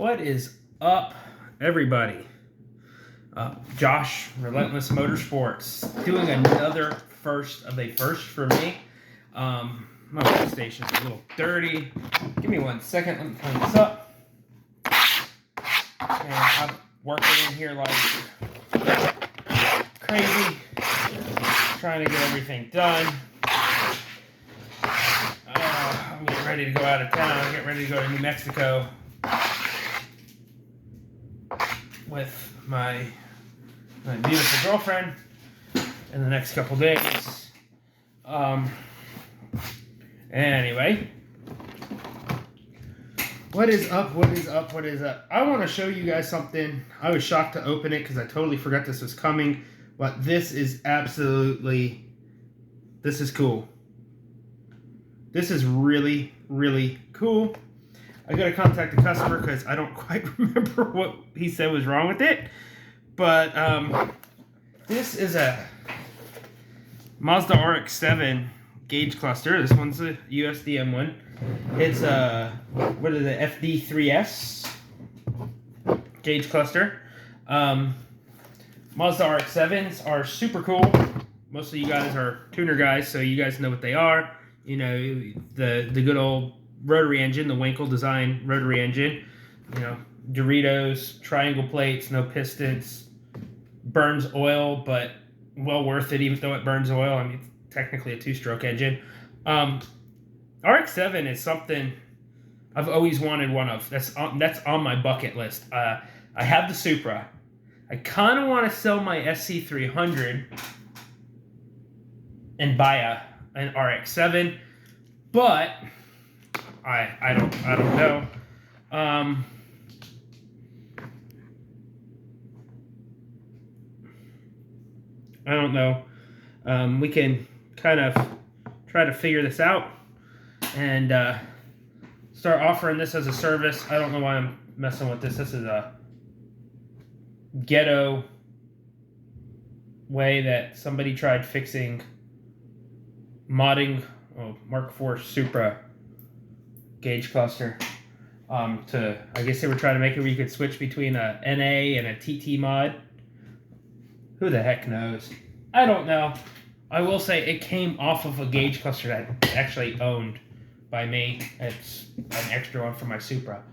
What is up, everybody? Josh, Relentless Motorsports, doing another first of a first for me. My workstation's a little dirty. Give me 1 second, let me clean this up. And I'm working in here like crazy, trying to get everything done. I'm getting ready to go out of town, getting ready to go to New Mexico with my beautiful girlfriend in the next couple days. Anyway, what is up? What is up? What is up? I want to show you guys something. I was shocked to open it because I totally forgot this was coming, but this is cool. This is really, really cool. I got to contact the customer because I don't quite remember what he said was wrong with it. But this is a Mazda RX7 gauge cluster. This one's a USDM one. It's a, what is it, FD3S gauge cluster. Mazda RX7s are super cool. Most of you guys are tuner guys, so you guys know what they are. You know, the good old rotary engine, the Winkle design rotary engine. You know, Doritos, triangle plates, no pistons, burns oil, but well worth it even though it burns oil. I mean, it's technically a two-stroke engine. RX7 is something I've always wanted one of. That's on my bucket list. I have the Supra. I kind of want to sell my SC300 and buy an RX7, but I don't know. I don't know. We can kind of try to figure this out and start offering this as a service. I don't know why I'm messing with this. This is a ghetto way that somebody tried fixing modding Mark IV Supra gauge cluster. I guess they were trying to make it where you could switch between a NA and a TT mod. Who the heck knows? I don't know. I will say it came off of a gauge cluster that actually owned by me. It's an extra one for my Supra.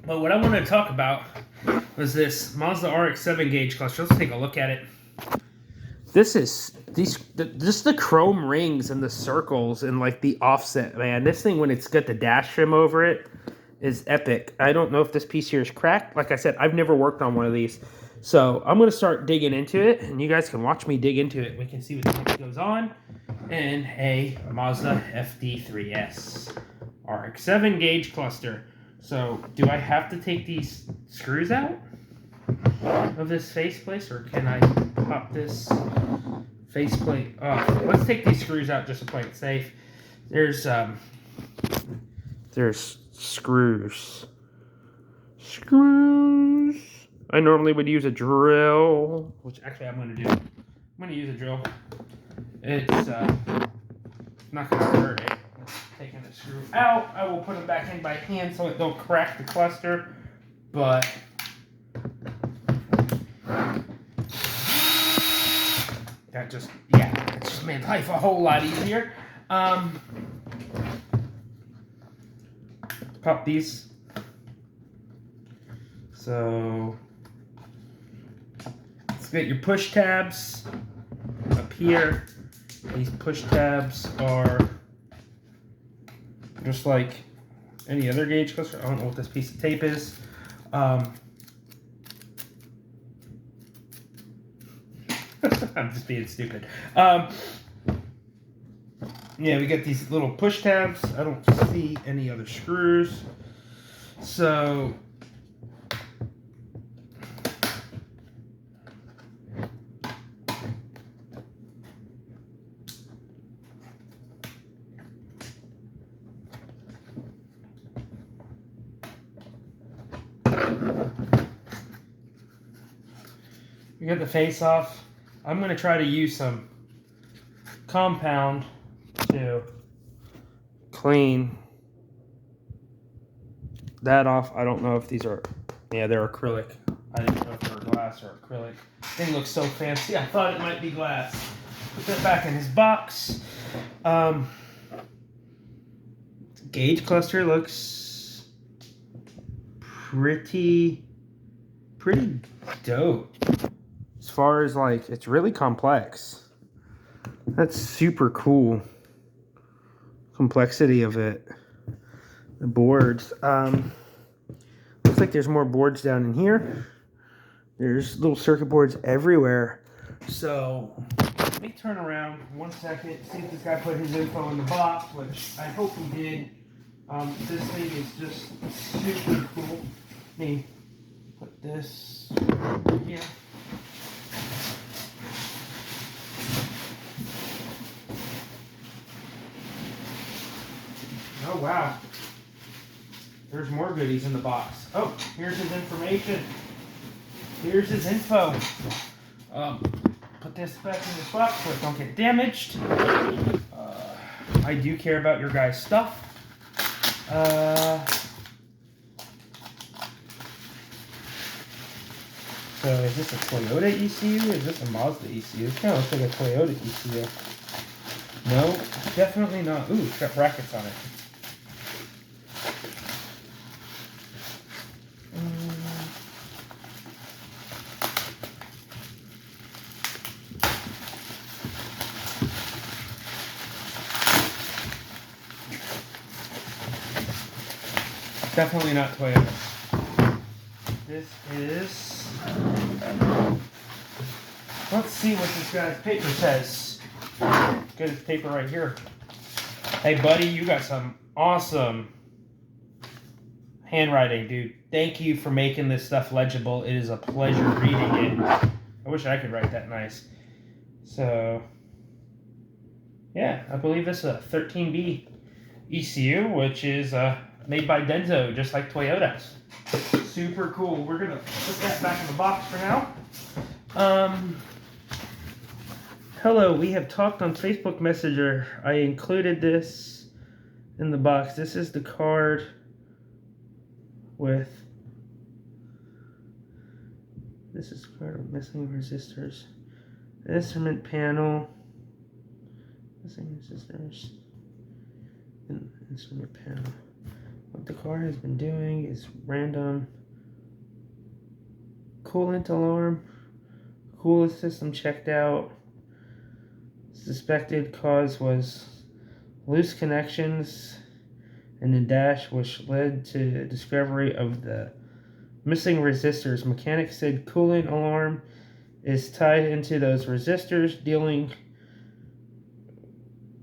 But what I wanted to talk about was this Mazda RX-7 gauge cluster. Let's take a look at it. This is just the chrome rings and the circles and like the offset, man. This thing, when it's got the dash trim over it, is epic. I don't know if this piece here is cracked. Like I said, I've never worked on one of these. So I'm going to start digging into it, and you guys can watch me dig into it. We can see what the heck goes on in a Mazda FD3S RX7 gauge cluster. So do I have to take these screws out of this faceplate, or can I pop this faceplate off? Let's take these screws out just to play it safe. There's screws. I normally would use a drill, which actually I'm going to do. I'm going to use a drill. It's not going to hurt it. Taking the screw out, I will put them back in by hand so it don't crack the cluster. But that just made life a whole lot easier. Pop these. So let's get your push tabs up here. These push tabs are just like any other gauge cluster. I don't know what this piece of tape is. I'm just being stupid. Yeah, we got these little push tabs. I don't see any other screws. So we got the face off. I'm going to try to use some compound to clean that off. I don't know if these are, yeah, they're acrylic. I didn't know if they were glass or acrylic. Thing looks so fancy. I thought it might be glass. Put that back in his box. Gauge cluster looks pretty dope. As far as like, it's really complex. That's super cool. Complexity of it. The boards. Looks like there's more boards down in here. There's little circuit boards everywhere. So let me turn around 1 second, see if this guy put his info in the box, which I hope he did. This thing is just super cool. Let me put this here. Oh wow. There's more goodies in the box. Oh, here's his information. Here's his info. Put this back in this box so it don't get damaged. I do care about your guys' stuff. So is this a Toyota ECU? Is this a Mazda ECU? It kind of looks like a Toyota ECU. No, definitely not. Ooh, it's got brackets on it. Definitely not Toyota. This is... Let's see what this guy's paper says. Got his paper right here. Hey, buddy, you got some awesome handwriting, dude. Thank you for making this stuff legible. It is a pleasure reading it. I wish I could write that nice. So, yeah, I believe this is a 13B ECU, which is... made by Denso, just like Toyota's. Super cool. We're gonna put that back in the box for now. Hello, we have talked on Facebook Messenger. I included this in the box. This is the card with... This is the card with missing resistors. The instrument panel. Missing resistors. Instrument panel. What the car has been doing is random coolant alarm, coolant system checked out. Suspected cause was loose connections in the dash, which led to discovery of the missing resistors. Mechanic said coolant alarm is tied into those resistors, dealing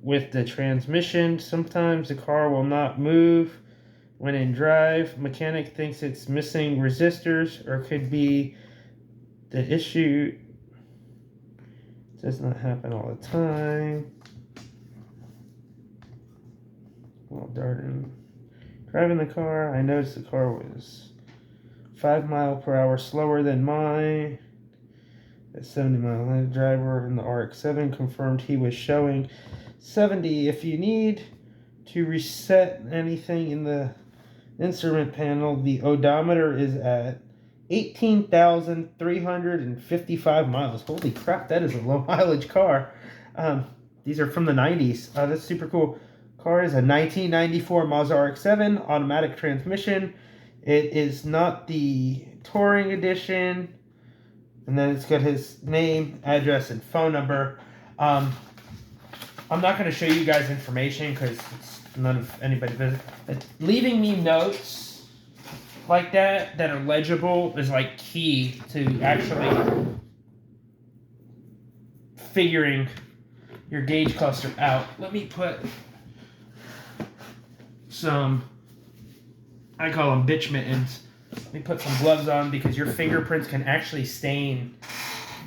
with the transmission. Sometimes the car will not move when in drive. Mechanic thinks it's missing resistors, or could be the issue. Does not happen all the time. While driving the car, I noticed the car was 5 miles per hour slower than mine. A 70 mile an hour driver in the RX7 confirmed he was showing 70. If you need to reset anything in the instrument panel, the odometer is at 18,355 miles. Holy crap, that is a low mileage car. These are from the 90s. That's super cool. Car is a 1994 Mazda RX-7 automatic transmission. It is not the Touring Edition. And then it's got his name, address, and phone number. I'm not going to show you guys information because it's none of anybody's business. But leaving me notes like that are legible is like key to actually figuring your gauge cluster out. Let me put some, I call them bitch mittens. Let me put some gloves on because your fingerprints can actually stain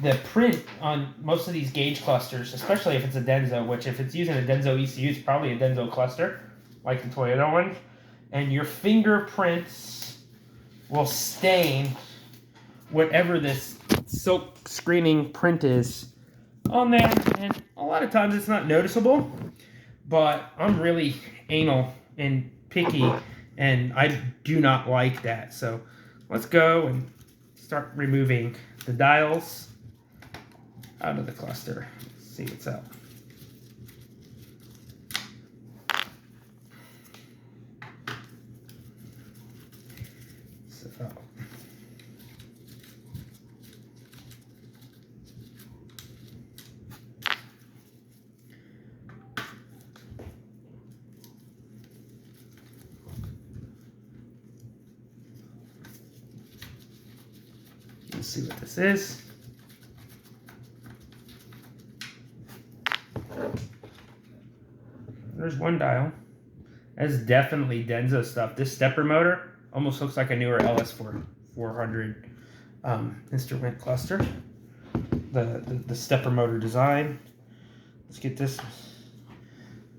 the print on most of these gauge clusters, especially if it's a Denso, which if it's using a Denso ECU, it's probably a Denso cluster, like the Toyota one. And your fingerprints will stain whatever this silk screening print is on there. And a lot of times it's not noticeable, but I'm really anal and picky And I do not like that. So let's go and start removing the dials out of the cluster. Let's see what's up. So, let's see what this is. There's one dial. That's definitely Denso stuff. This stepper motor almost looks like a newer LS400 instrument cluster. The stepper motor design. Let's get this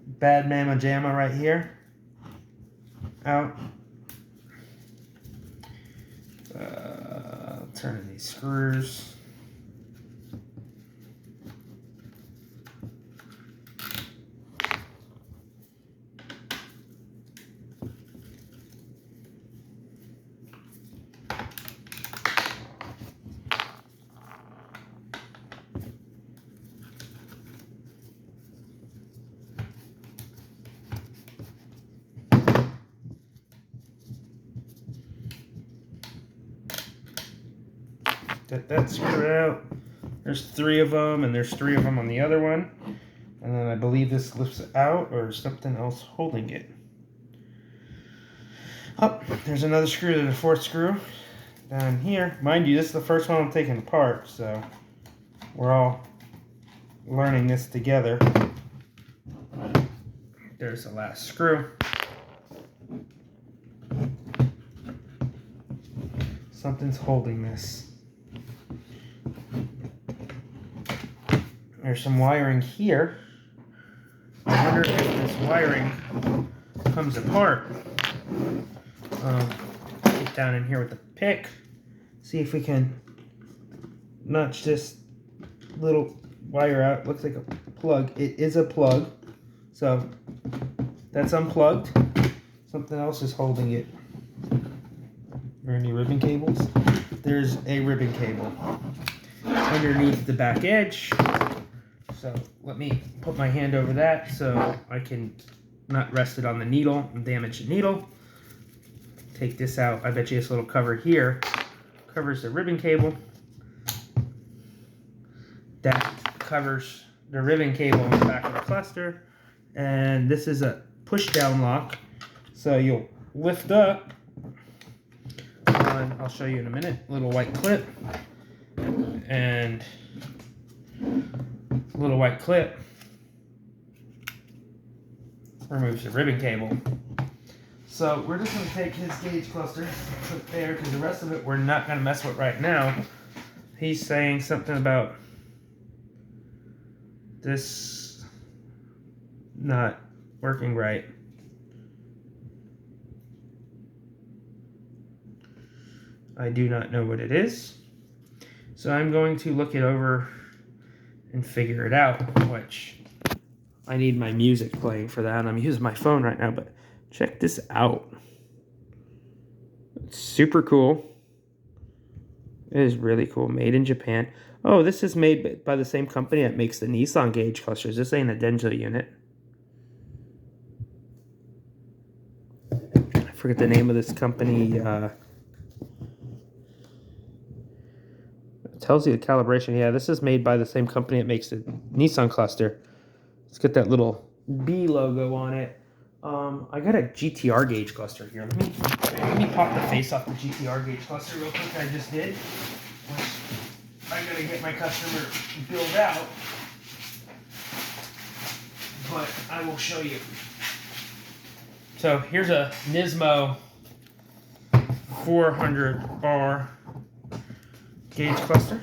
bad mamma jamma right here out. Turning these screws. Get that screw out. There's 3 of them, and there's 3 of them on the other one. And then I believe this lifts it out, or something else holding it. Oh, there's another screw. There's a 4th screw down here. Mind you, this is the first one I'm taking apart, so we're all learning this together. There's the last screw. Something's holding this. There's some wiring here. I wonder if this wiring comes apart. Get down in here with the pick. See if we can notch this little wire out. Looks like a plug. It is a plug. So that's unplugged. Something else is holding it. Are there any ribbon cables? There's a ribbon cable underneath the back edge. So let me put my hand over that so I can not rest it on the needle and damage the needle. Take this out. I bet you this little cover here covers the ribbon cable. That covers the ribbon cable on the back of the cluster. And this is a push down lock. So you'll lift up. I'll show you in a minute. Little white clip. And little white clip removes the ribbon cable. So we're just going to take his gauge cluster, put it there, because the rest of it we're not going to mess with right now. He's saying something about this not working right. I do not know what it is. So I'm going to look it over and figure it out, which I need my music playing for that. I'm using my phone right now, but check this out. It's super cool. It is really cool. Made in Japan. Oh, this is made by the same company that makes the Nissan gauge clusters. This ain't a Denso unit. I forget the name of this company. Tells you the calibration. Yeah, this is made by the same company that makes the Nissan cluster. It's got that little B logo on it. I got a GTR gauge cluster here. Let me pop the face off the GTR gauge cluster real quick. I just did. I gotta get my customer billed out, but I will show you. So here's a Nismo 400 bar gauge cluster.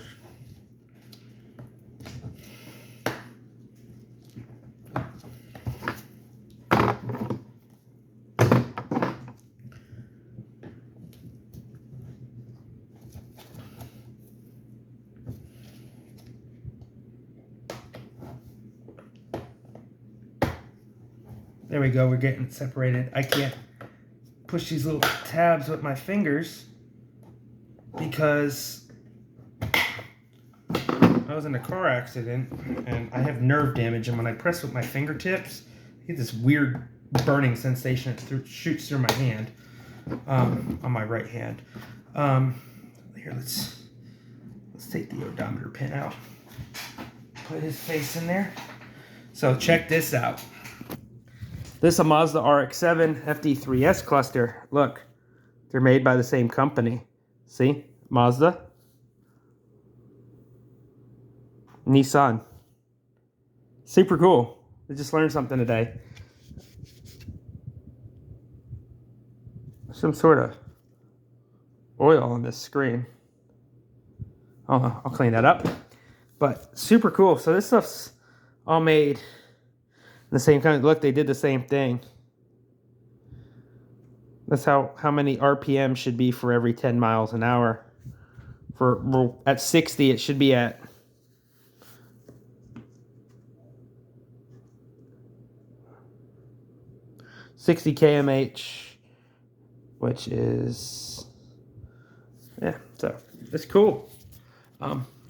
There we go, we're getting separated. I can't push these little tabs with my fingers because I was in a car accident and I have nerve damage, and when I press with my fingertips, I get this weird burning sensation. It shoots through my hand, on my right hand. Here, let's take the odometer pin out. Put his face in there. So check this out. This is a Mazda RX7 FD3S cluster. Look, they're made by the same company. See, Mazda, Nissan. Super cool. I just learned something today. Some sort of oil on this screen. I'll clean that up. But super cool. So this stuff's all made in the same kind. Look, they did the same thing. That's how many RPM should be for every 10 miles an hour. At 60, it should be at 60 kmh, which is, yeah, so it's cool.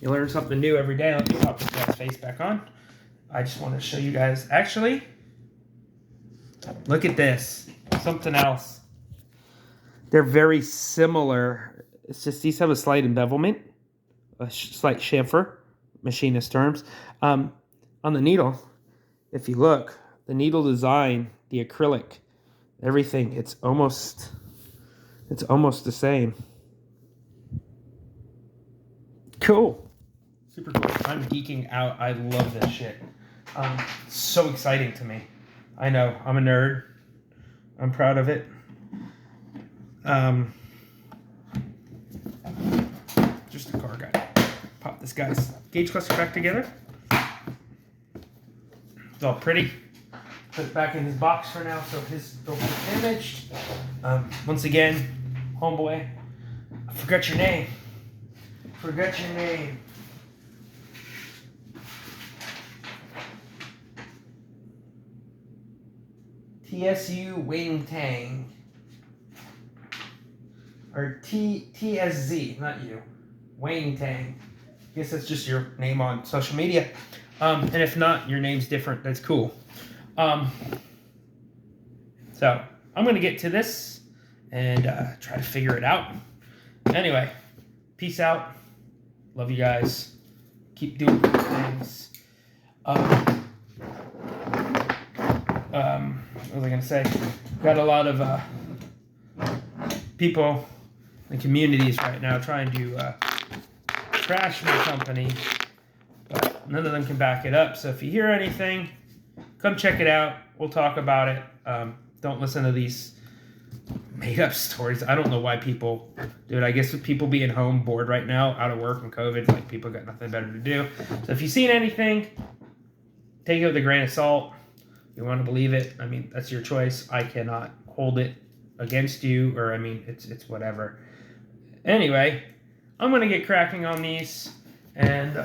You learn something new every day. Let me pop this guy's face back on. I just want to show you guys, actually, look at this, something else. They're very similar. It's just these have a slight embezzlement, a slight chamfer, machinist terms. On the needle, if you look, the needle design, the acrylic, everything, it's almost the same. Cool. Super cool. I'm geeking out. I love this shit. So exciting to me. I know, I'm a nerd. I'm proud of it. Just a car guy. Pop this guy's gauge cluster back together. It's all pretty. Put it back in his box for now so his don't get damaged. Once again, homeboy, I forgot your name. Forgot your name. TSU Wing Tang. Or TSZ, not you. Wayne Tang. I guess that's just your name on social media. And if not, your name's different. That's cool. So I'm going to get to this and try to figure it out. Anyway, peace out. Love you guys. Keep doing good things. What was I going to say? Got a lot of people in communities right now trying to trash my company, but none of them can back it up. So if you hear anything, come check it out. We'll talk about it. Don't listen to these made-up stories. I don't know why people do it. I guess with people being home, bored right now, out of work and COVID, like people got nothing better to do. So if you've seen anything, take it with a grain of salt. If you want to believe it, I mean, that's your choice. I cannot hold it against you, or I mean, it's whatever. Anyway, I'm gonna get cracking on these, and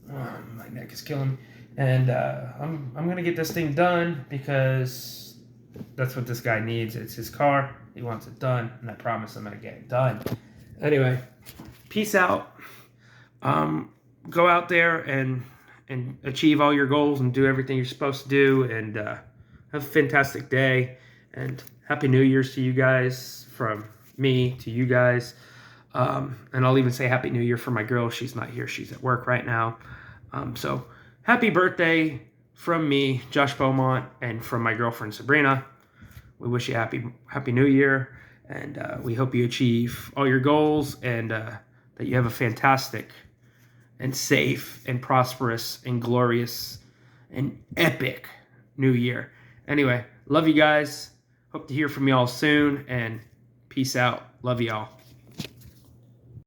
my neck is killing me. And I'm gonna get this thing done because that's what this guy needs. It's his car. He wants it done, and I promise I'm gonna get it done. Anyway, peace out. Go out there and achieve all your goals and do everything you're supposed to do, and have a fantastic day. And Happy New Year's to you guys, from me to you guys. And I'll even say Happy New Year for my girl. She's not here. She's at work right now. So happy birthday from me, Josh Beaumont, and from my girlfriend, Sabrina. We wish you happy New Year, and we hope you achieve all your goals, and that you have a fantastic and safe and prosperous and glorious and epic New Year. Anyway, love you guys. Hope to hear from y'all soon, and peace out. Love y'all.